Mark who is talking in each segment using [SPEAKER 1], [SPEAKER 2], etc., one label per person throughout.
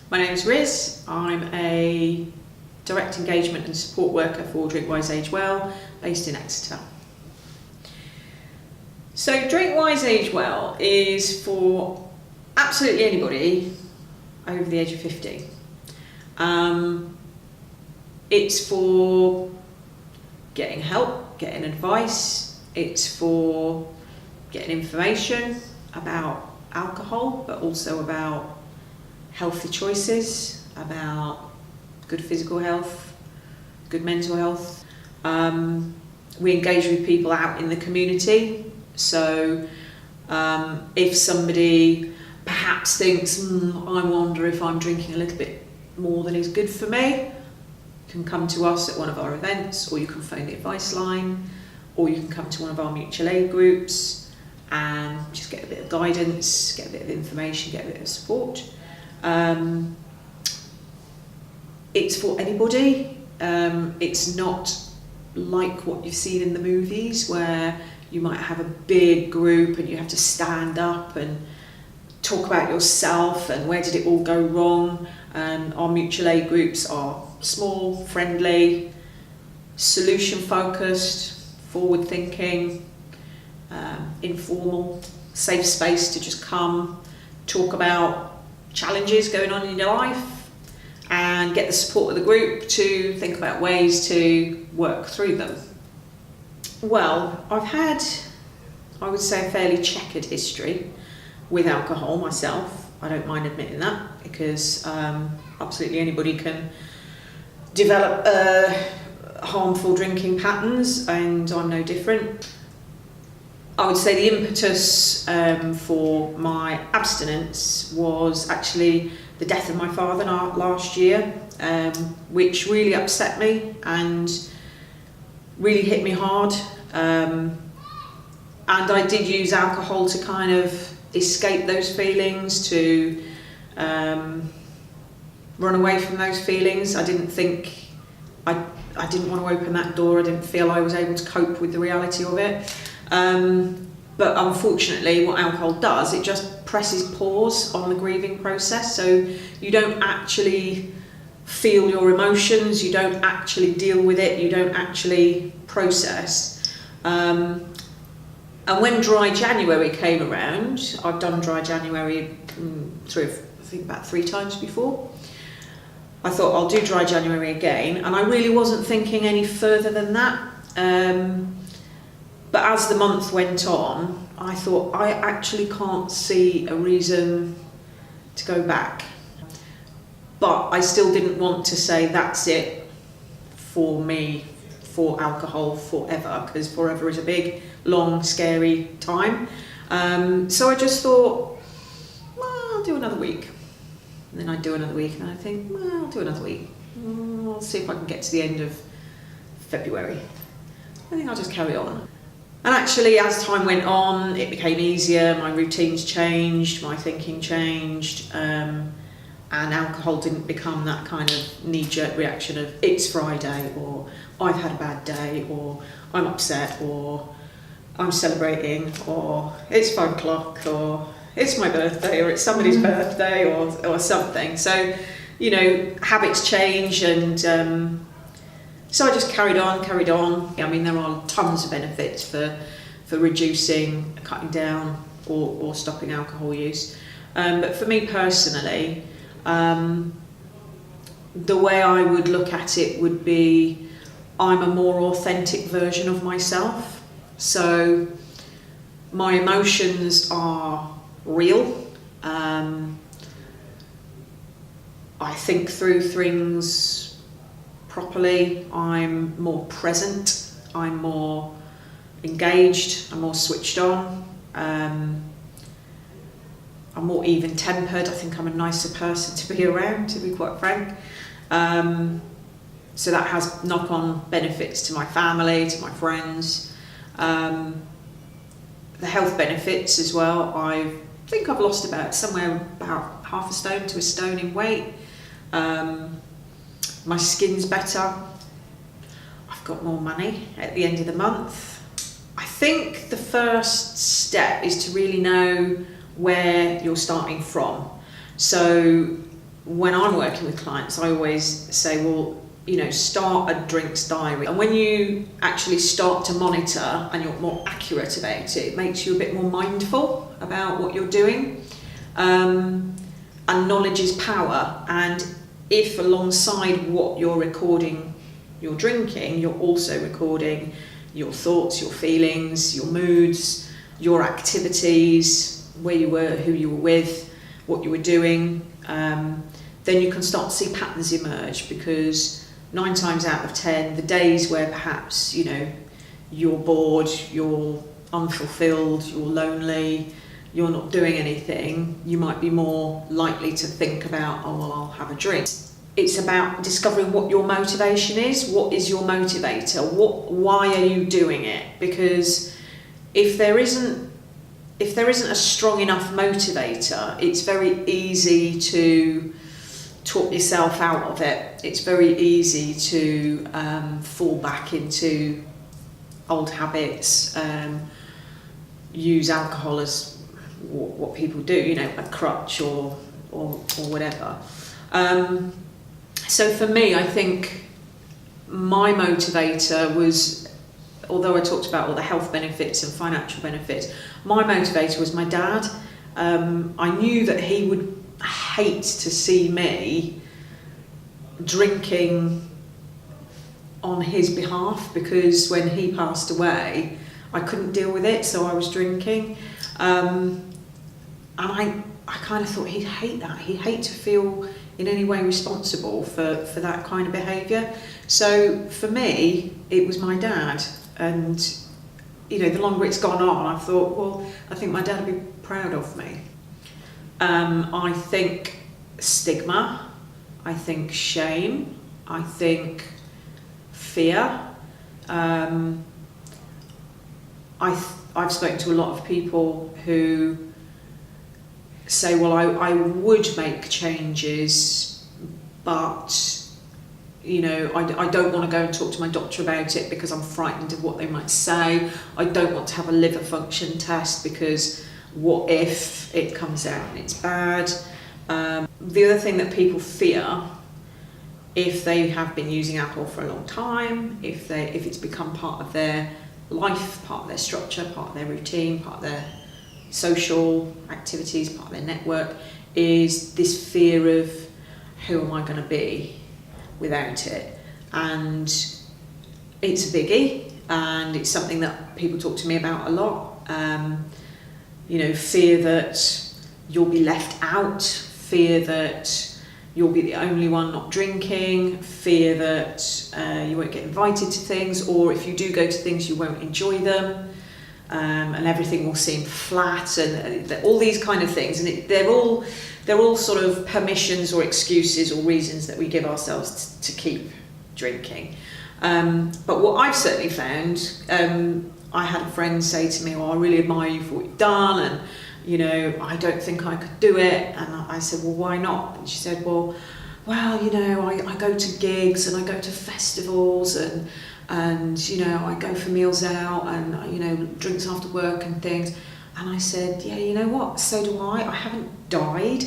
[SPEAKER 1] My name is Riz. I'm a direct engagement and support worker for Drink Wise Age Well, based in Exeter. So Drink Wise Age Well is for absolutely anybody over the age of 50. It's for getting help, getting advice. It's for getting information about alcohol, but also about healthy choices, about good physical health, good mental health. We engage with people out in the community. So if somebody perhaps thinks, I wonder if I'm drinking a little bit more than is good for me, you can come to us at one of our events, or you can phone the advice line, or you can come to one of our mutual aid groups and just get a bit of guidance, get a bit of information, get a bit of support. It's for anybody. It's not like what you've seen in the movies where you might have a big group and you have to stand up and talk about yourself and where did it all go wrong. Our mutual aid groups are small, friendly, solution focused, forward thinking, informal, safe space to just come, talk about challenges going on in your life and get the support of the group to think about ways to work through them. Well, I've had, I would say, a fairly checkered history with alcohol myself. I don't mind admitting that, because absolutely anybody can develop harmful drinking patterns, and I'm no different. I would say the impetus for my abstinence was actually the death of my father last year, which really upset me and really hit me hard. And I did use alcohol to kind of escape those feelings, to run away from those feelings. I didn't think, I didn't want to open that door. I didn't feel I was able to cope with the reality of it. But unfortunately what alcohol does, it just presses pause on the grieving process, so you don't actually feel your emotions, you don't actually deal with it, you don't actually process. And when dry January came around, I've done dry January about 3 times before. I thought I'll do dry January again, and I really wasn't thinking any further than that. But as the month went on, I thought I actually can't see a reason to go back. But I still didn't want to say that's it for me, for alcohol forever, because forever is a big, long, scary time. So I just thought, well, I'll do another week. And then I'd do another week, and I'd think, well, I'll do another week. I'll see if I can get to the end of February. I think I'll just carry on. And actually, as time went on, it became easier, my routines changed, my thinking changed, and alcohol didn't become that kind of knee-jerk reaction of, it's Friday, or I've had a bad day, or I'm upset, or I'm celebrating, or it's 5 o'clock, or it's my birthday, or it's somebody's birthday, or something. So, you know, habits change, and so I just carried on. I mean, there are tons of benefits for reducing, cutting down, or stopping alcohol use. But for me personally, the way I would look at it would be, I'm a more authentic version of myself. So my emotions are real. I think through things properly, I'm more present, I'm more engaged, I'm more switched on, I'm more even-tempered. I think I'm a nicer person to be around, to be quite frank. So that has knock-on benefits to my family, to my friends. The health benefits as well. I think I've lost somewhere about half a stone to a stone in weight. My skin's better. I've got more money at the end of the month. I think the first step is to really know where you're starting from. So when I'm working with clients, I always say, well, start a drinks diary. And when you actually start to monitor and you're more accurate about it, it makes you a bit more mindful about what you're doing. And knowledge is power. And if alongside what you're recording you're drinking, you're also recording your thoughts, your feelings, your moods, your activities, where you were, who you were with, what you were doing, then you can start to see patterns emerge, because 9 times out of 10, the days where perhaps, you're bored, you're unfulfilled, you're lonely, you're not doing anything, you might be more likely to think about, oh, well, I'll have a drink. It's about discovering what your motivation is. What is your motivator? Why are you doing it? Because if there isn't a strong enough motivator, it's very easy to talk yourself out of it. It's very easy to fall back into old habits, use alcohol as what people do, a crutch or whatever. So for me, I think my motivator was, although I talked about all the health benefits and financial benefits, my motivator was my dad. I knew that he would hate to see me drinking on his behalf, because when he passed away, I couldn't deal with it, so I was drinking. And I kind of thought he'd hate that. He'd hate to feel in any way responsible for that kind of behaviour. So for me, it was my dad. And, the longer it's gone on, I thought, well, I think my dad would be proud of me. I think stigma, I think shame, I think fear. I've spoken to a lot of people who say, well, I would make changes, but I don't want to go and talk to my doctor about it because I'm frightened of what they might say. I don't want to have a liver function test because what if it comes out and it's bad? The other thing that people fear, if they have been using alcohol for a long time, if it's become part of their life, part of their structure, part of their routine, part of their social activities, part of their network, is this fear of who am I going to be without it. And it's a biggie, and it's something that people talk to me about a lot. Fear that you'll be left out, fear that you'll be the only one not drinking, fear that you won't get invited to things, or if you do go to things, you won't enjoy them, and everything will seem flat, and all these kind of things. And they're all sort of permissions or excuses or reasons that we give ourselves to keep drinking. But what I've certainly found, I had a friend say to me, well, I really admire you for what you've done, and I don't think I could do it. And I said, well, why not? And she said, well, I go to gigs and I go to festivals and I go for meals out and drinks after work and things. And I said, yeah, you know what? So do I. I haven't died.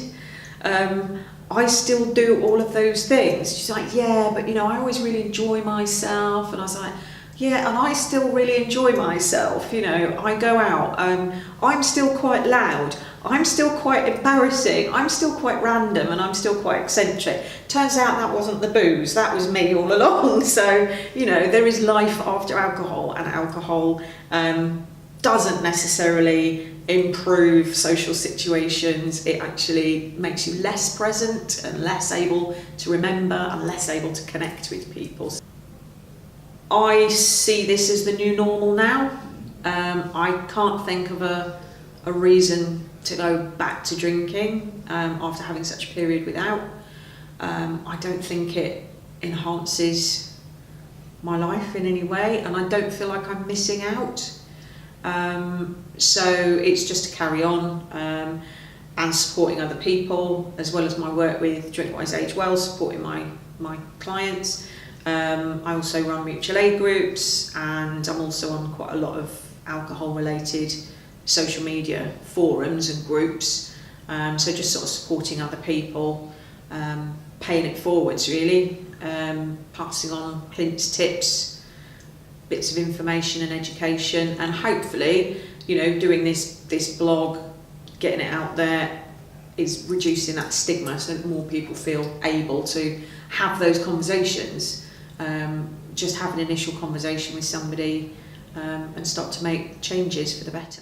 [SPEAKER 1] I still do all of those things. She's like, yeah, but I always really enjoy myself. And I was like, yeah, and I still really enjoy myself. I go out, I'm still quite loud, I'm still quite embarrassing, I'm still quite random, and I'm still quite eccentric. Turns out that wasn't the booze, that was me all along. So, there is life after alcohol, and alcohol doesn't necessarily improve social situations. It actually makes you less present and less able to remember and less able to connect with people. I see this as the new normal now. I can't think of a reason to go back to drinking after having such a period without. I don't think it enhances my life in any way, and I don't feel like I'm missing out. So it's just to carry on and supporting other people, as well as my work with Drink Wise Age Well, supporting my clients. I also run mutual aid groups, and I'm also on quite a lot of alcohol related social media forums and groups, so just sort of supporting other people paying it forwards really, passing on Clint's tips, bits of information and education, and hopefully, doing this blog, getting it out there, is reducing that stigma so that more people feel able to have those conversations, just have an initial conversation with somebody, and start to make changes for the better.